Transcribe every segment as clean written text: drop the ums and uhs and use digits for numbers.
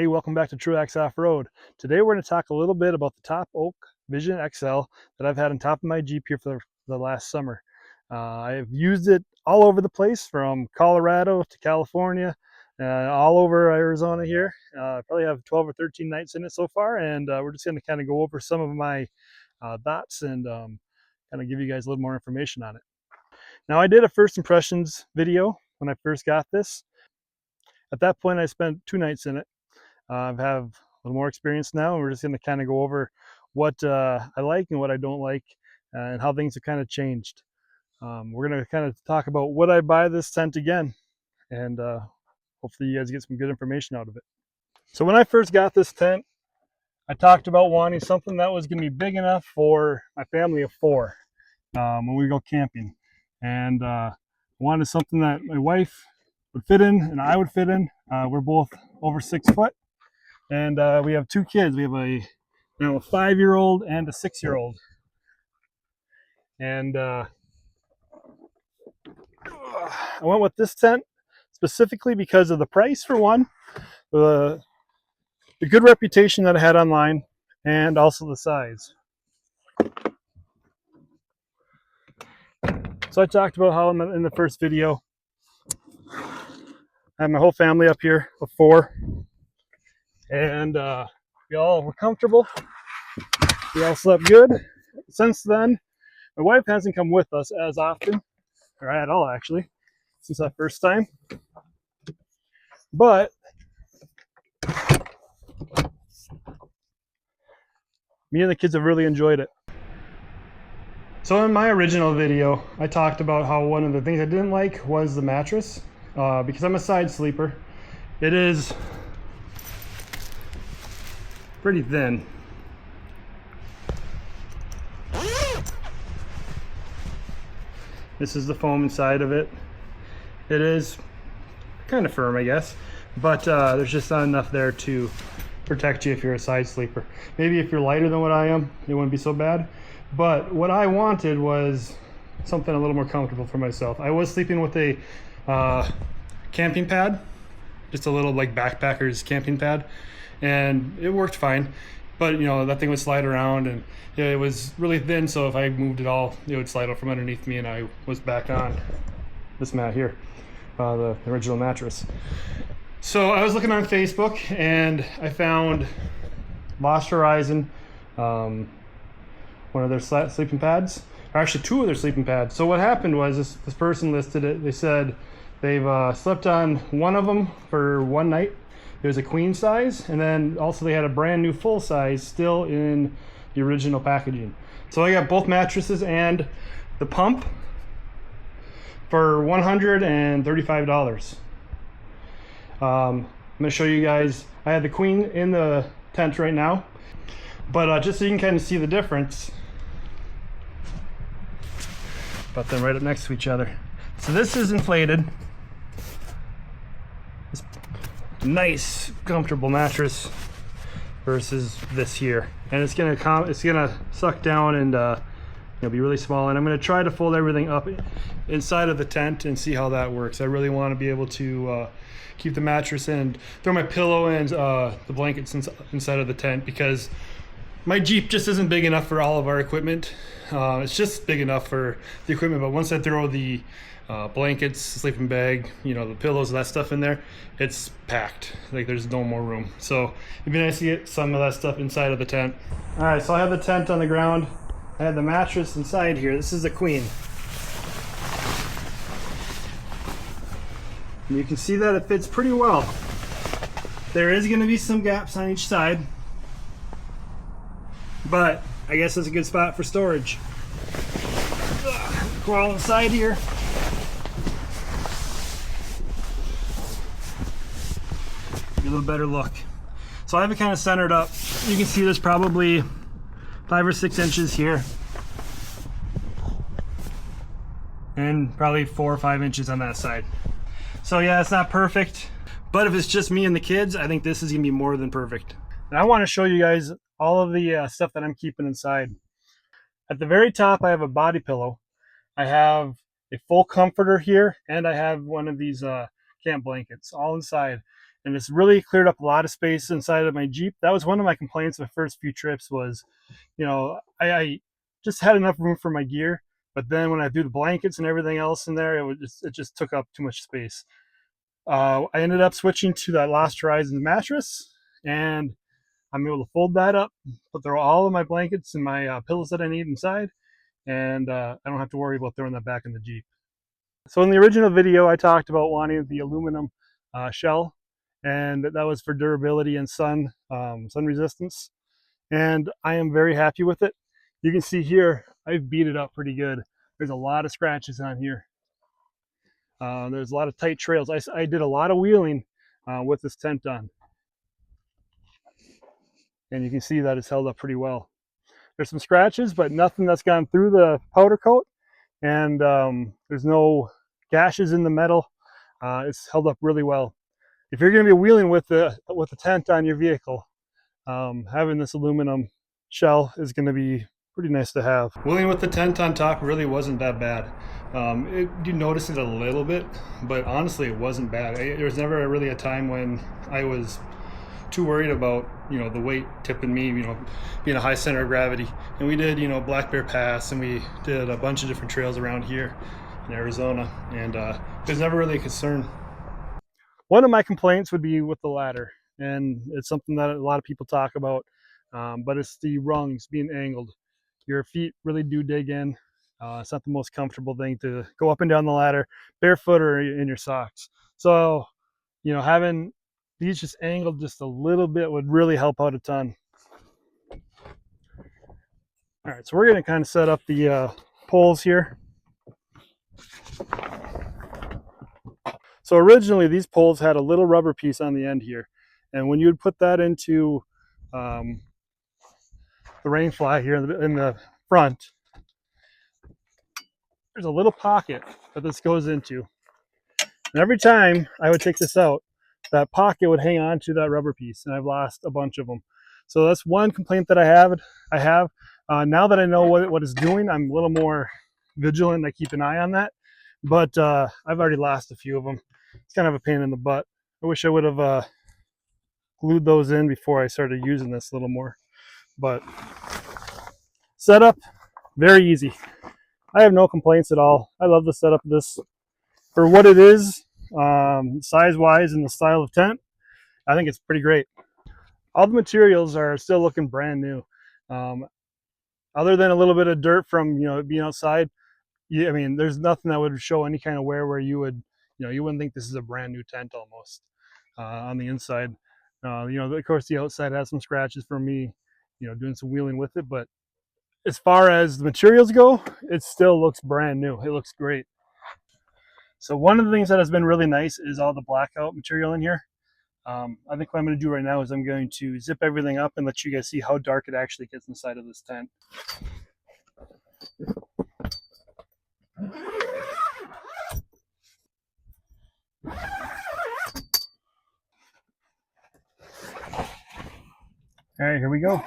Hey, welcome back to Truax Off-Road. Today we're going to talk a little bit about the TOPOAK Vision XL that I've had on top of my Jeep here for the last summer. I've used it all over the place, from Colorado to California, all over Arizona here. I probably have 12 or 13 nights in it so far, and we're just going to kind of go over some of my thoughts and kind of give you guys a little more information on it. Now, I did a first impressions video when I first got this. At that point, I spent 2 nights in it. I have a little more experience now, and we're just going to kind of go over what I like and what I don't like, and how things have kind of changed. We're going to kind of talk about would I buy this tent again, and hopefully you guys get some good information out of it. So when I first got this tent, I talked about wanting something that was going to be big enough for my family of 4 when we go camping, and wanted something that my wife would fit in and I would fit in. We're both over 6 foot. And we have 2 kids. We have a 5-year-old and a 6-year-old. And I went with this tent specifically because of the price, for one, the good reputation that I had online, and also the size. So I talked about how in the first video, I have my whole family up here of 4. And we all were comfortable. We all slept good. Since then, my wife hasn't come with us as often, or at all actually, since that first time. But me and the kids have really enjoyed it. So in my original video, I talked about how one of the things I didn't like was the mattress, because I'm a side sleeper. It is pretty thin. This is the foam inside of it. It is kind of firm, I guess, but there's just not enough there to protect you if you're a side sleeper. Maybe if you're lighter than what I am, it wouldn't be so bad. But what I wanted was something a little more comfortable for myself. I was sleeping with a camping pad, just a little like backpacker's camping pad, and it worked fine. But you know, that thing would slide around, and it was really thin, so if I moved it all, it would slide out from underneath me, and I was back on this mat here, the original mattress. So I was looking on Facebook, and I found Lost Horizon, one of their sleeping pads, or actually 2 of their sleeping pads. So what happened was this person listed it. They said they've slept on one of them for 1 night. It was a queen size, and then also they had a brand new full size still in the original packaging. So I got both mattresses and the pump for $135. I'm gonna show you guys. I have the queen in the tent right now, but just so you can kind of see the difference. But then right up next to each other. So this is inflated. This nice, comfortable mattress versus this here, and it's gonna suck down and it'll be really small. And I'm gonna try to fold everything up inside of the tent and see how that works. I really want to be able to keep the mattress and throw my pillow and the blankets inside of the tent, because my Jeep just isn't big enough for all of our equipment. It's just big enough for the equipment, but once I throw the blankets, sleeping bag, you know, the pillows, that stuff in there, it's packed. Like, there's no more room. So it'd be nice to get some of that stuff inside of the tent. All right, so I have the tent on the ground. I have the mattress inside here. This is the queen. And you can see that it fits pretty well. There is going to be some gaps on each side, but I guess it's a good spot for storage. Crawl inside here. Get a little better look. So I have it kind of centered up. You can see there's probably 5 or 6 inches here, and probably 4 or 5 inches on that side. So yeah, it's not perfect, but if it's just me and the kids, I think this is gonna be more than perfect. And I want to show you guys all of the stuff that I'm keeping inside. At the very top, I have a body pillow. I have a full comforter here, and I have one of these camp blankets all inside. and it's really cleared up a lot of space inside of my Jeep. That was one of my complaints the first few trips was, I just had enough room for my gear, but then when I threw the blankets and everything else in there, it just took up too much space. I ended up switching to that Lost Horizons mattress, and I'm able to fold that up, put all of my blankets and my pillows that I need inside, and I don't have to worry about throwing that back in the Jeep. So in the original video, I talked about wanting the aluminum shell, and that was for durability and sun resistance. And I am very happy with it. You can see here, I've beat it up pretty good. There's a lot of scratches on here. There's a lot of tight trails. I did a lot of wheeling with this tent on. And you can see that it's held up pretty well. There's some scratches, but nothing that's gone through the powder coat. And there's no gashes in the metal. It's held up really well. If you're going to be wheeling with the tent on your vehicle, having this aluminum shell is going to be pretty nice to have. Wheeling with the tent on top really wasn't that bad. You notice it a little bit, but honestly, it wasn't bad. There was never really a time when I was too worried about the weight tipping me, being a high center of gravity. And we did Black Bear Pass, and we did a bunch of different trails around here in Arizona, and there's never really a concern. One of my complaints would be with the ladder, and it's something that a lot of people talk about, but it's the rungs being angled. Your feet really do dig in. It's not the most comfortable thing to go up and down the ladder barefoot or in your socks. So having these just angled just a little bit would really help out a ton. All right, so we're going to kind of set up the poles here. So originally these poles had a little rubber piece on the end here, and when you would put that into the rain fly here in the front, there's a little pocket that this goes into, and every time I would take this out, that pocket would hang on to that rubber piece, and I've lost a bunch of them. So that's one complaint that I have. Now that I know what it's doing, I'm a little more vigilant. I keep an eye on that, but I've already lost a few of them. It's kind of a pain in the butt. I wish I would have glued those in before I started using this a little more. But setup, very easy. I have no complaints at all. I love the setup of this. For what it is, size-wise and the style of tent, I think it's pretty great. All the materials are still looking brand new. Other than a little bit of dirt from being outside, I mean, there's nothing that would show any kind of wear where you wouldn't think this is a brand new tent almost on the inside. Of course, the outside has some scratches from me, doing some wheeling with it. But as far as the materials go, it still looks brand new. It looks great. So one of the things that has been really nice is all the blackout material in here. I think what I'm going to do right now is I'm going to zip everything up and let you guys see how dark it actually gets inside of this tent. All right, here we go.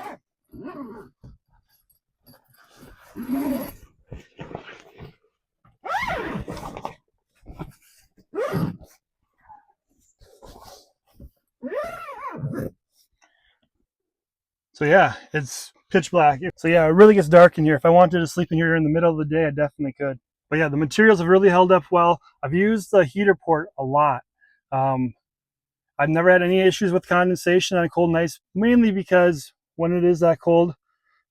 So yeah, it's pitch black. So yeah, it really gets dark in here. If I wanted to sleep in here in the middle of the day, I definitely could. But yeah, the materials have really held up well. I've used the heater port a lot. I've never had any issues with condensation on cold nights, mainly because when it is that cold,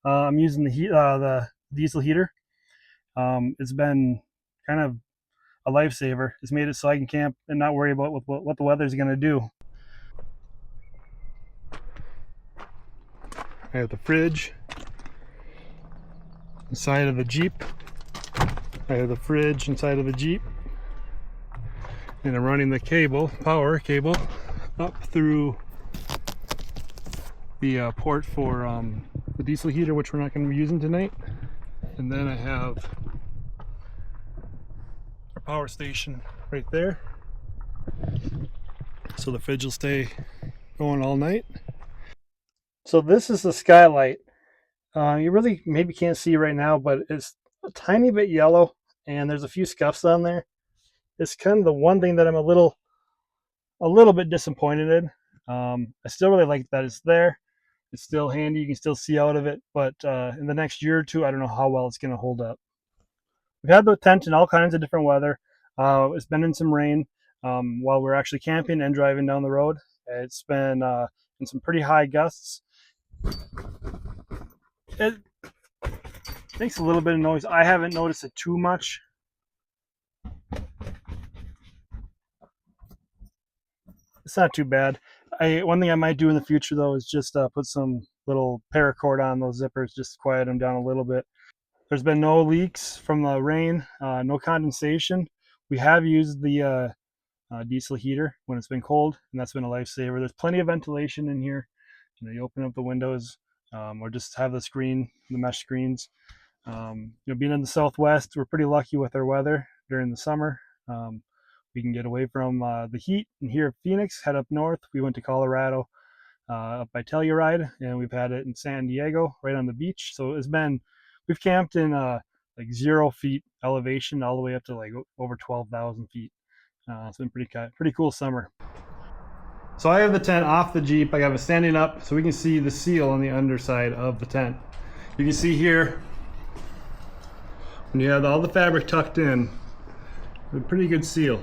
I'm using the diesel heater. It's been kind of a lifesaver. It's made it so I can camp and not worry about what the weather's going to do. I have the fridge inside of the Jeep. I have the fridge inside of the Jeep. And I'm running the power cable, up through the port for the diesel heater, which we're not going to be using tonight. And then I have our power station right there. So the fridge will stay going all night. So this is the Skylight. You really maybe can't see right now, but it's a tiny bit yellow and there's a few scuffs on there. It's kind of the one thing that I'm a little a little bit disappointed in. I still really like that it's there. It's still handy. You can still see out of it, but in the next year or two, I don't know how well it's going to hold up. We've had the tent in all kinds of different weather. It's been in some rain while we're actually camping and driving down the road. It's been in some pretty high gusts. It makes a little bit of noise. I haven't noticed it too much. It's not too bad. One thing I might do in the future though is just put some little paracord on those zippers, just to quiet them down a little bit. There's been no leaks from the rain, no condensation. We have used the diesel heater when it's been cold, and that's been a lifesaver. There's plenty of ventilation in here. You open up the windows, or just have the mesh screens. Being in the Southwest, we're pretty lucky with our weather during the summer. We can get away from the heat. And here at Phoenix, head up north. We went to Colorado, up by Telluride, and we've had it in San Diego, right on the beach. So we've camped in like 0 feet elevation all the way up to like over 12,000 feet. It's been pretty cool summer. So I have the tent off the Jeep. I have it standing up so we can see the seal on the underside of the tent. You can see here, when you have all the fabric tucked in, a pretty good seal.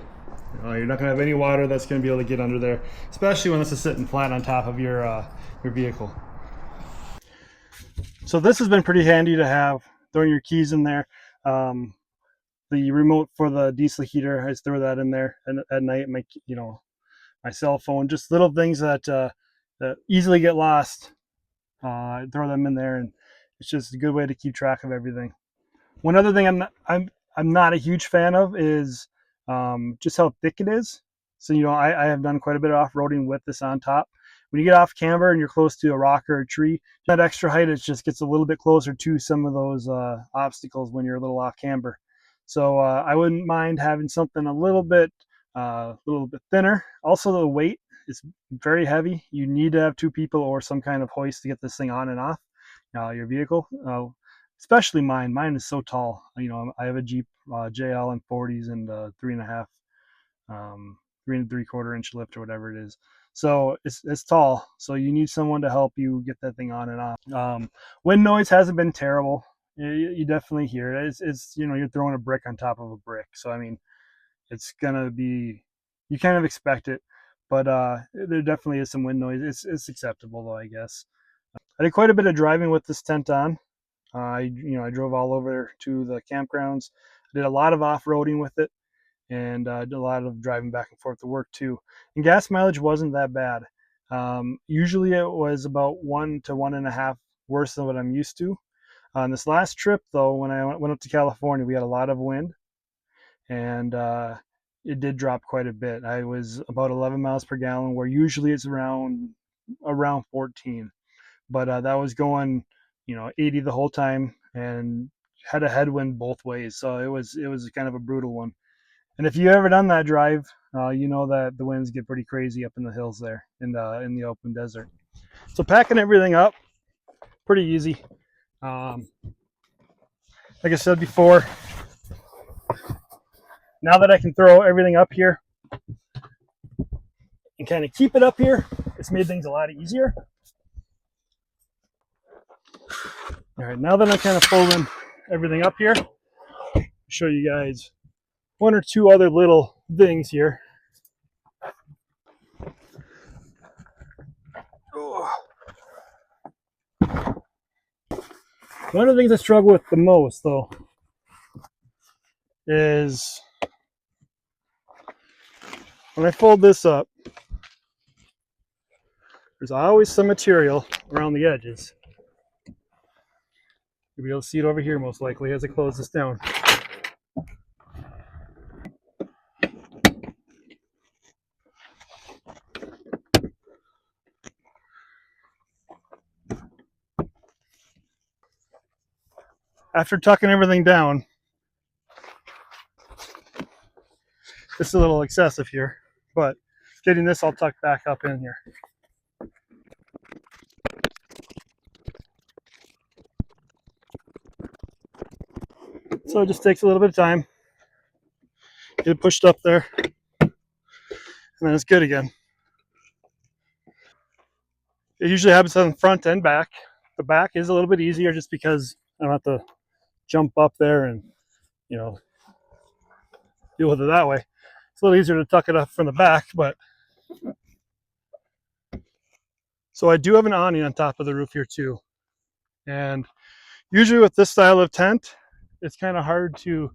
You're not going to have any water that's going to be able to get under there, especially when this is sitting flat on top of your vehicle. So this has been pretty handy to have, throwing your keys in there. The remote for the diesel heater, I just throw that in there at night. My cell phone, just little things that easily get lost. I throw them in there, and it's just a good way to keep track of everything. One other thing I'm not a huge fan of is just how thick it is. So I have done quite a bit of off-roading with this on top. When you get off camber and you're close to a rock or a tree, that extra height, it just gets a little bit closer to some of those obstacles when you're a little off camber. So I wouldn't mind having something a little bit thinner. Also, the weight is very heavy. You need to have 2 people or some kind of hoist to get this thing on and off your vehicle. Especially mine. Mine is so tall. I have a Jeep JL in 40s and 3.5, 3 3/4 inch lift or whatever it is. So it's tall. So you need someone to help you get that thing on and off. Wind noise hasn't been terrible. You definitely hear it. It's you're throwing a brick on top of a brick. So I mean, it's gonna be, you kind of expect it, but there definitely is some wind noise. It's acceptable though, I guess. I did quite a bit of driving with this tent on. I drove all over to the campgrounds. I did a lot of off-roading with it, and did a lot of driving back and forth to work too. And gas mileage wasn't that bad. Usually it was about 1 to 1.5 worse than what I'm used to. On this last trip though, when I went up to California, we had a lot of wind, and it did drop quite a bit. I was about 11 miles per gallon, where usually it's around 14. But that was going 80 the whole time, and had a headwind both ways. So it was kind of a brutal one. And if you've ever done that drive, you know that the winds get pretty crazy up in the hills there in the open desert. So packing everything up, pretty easy. Like I said before, now that I can throw everything up here and kind of keep it up here, it's made things a lot easier. All right, now that I'm kind of folding everything up here, I'll show you guys 1 or 2 other little things here. One of the things I struggle with the most, though, is when I fold this up, there's always some material around the edges. You'll be able to see it over here most likely as I close this down. After tucking everything down, this is a little excessive here, but getting this all tucked back up in here. So it just takes a little bit of time. Get it pushed up there. and then it's good again. It usually happens on the front and back. The back is a little bit easier just because I don't have to jump up there and, you know, deal with it that way. It's a little easier to tuck it up from the back, but so I do have an awning on top of the roof here too. And usually with this style of tent, it's kind of hard to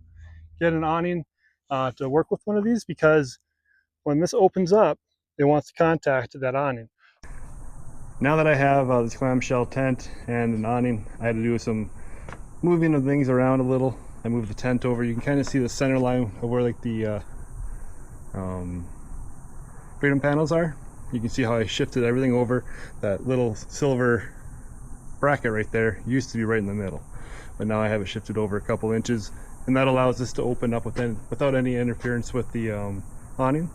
get an awning to work with one of these because when this opens up, it wants to contact that awning. Now that I have this clamshell tent and an awning, I had to do some moving of things around a little. I moved the tent over. You can kind of see the center line of where like the freedom panels are. You can see how I shifted everything over. That little silver bracket right there used to be right in the middle, but now I have it shifted over a couple inches, and that allows this to open up without any interference with the awning.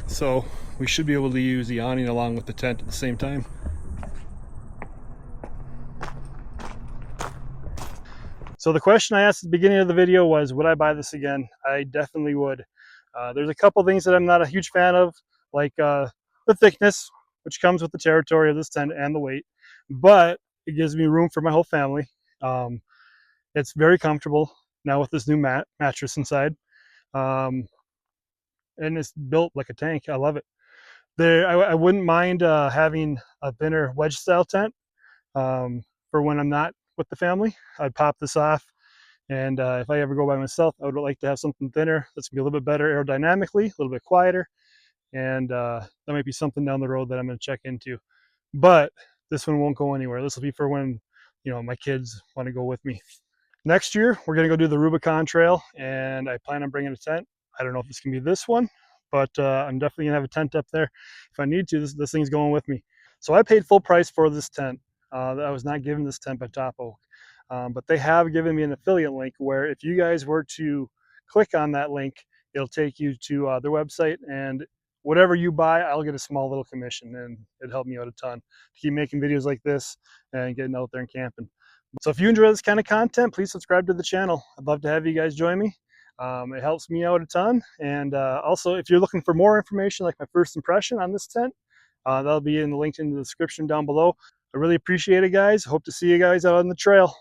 So we should be able to use the awning along with the tent at the same time. So the question I asked at the beginning of the video was, would I buy this again? I definitely would. There's a couple things that I'm not a huge fan of, like the thickness, which comes with the territory of this tent, and the weight, but it gives me room for my whole family. It's very comfortable now with this new mattress inside, and it's built like a tank. I love it. I wouldn't mind having a thinner wedge style tent for when I'm not with the family. I'd pop this off, and if I ever go by myself, I would like to have something thinner that's gonna be a little bit better aerodynamically, a little bit quieter, and that might be something down the road that I'm going to check into. But this one won't go anywhere. This will be for when, you know, my kids want to go with me. Next year, we're going to go do the Rubicon Trail, and I plan on bringing a tent. I don't know if it's going to be this one, but I'm definitely going to have a tent up there. If I need to, this thing's going with me. So I paid full price for this tent. I was not given this tent by TOPOAK, but they have given me an affiliate link where if you guys were to click on that link, it'll take you to their website, and whatever you buy, I'll get a small little commission, and it helped me out a ton to keep making videos like this and getting out there and camping. So if you enjoy this kind of content, please subscribe to the channel. I'd love to have you guys join me. It helps me out a ton. And also, if you're looking for more information, like my first impression on this tent, that'll be in the link in the description down below. I really appreciate it, guys. Hope to see you guys out on the trail.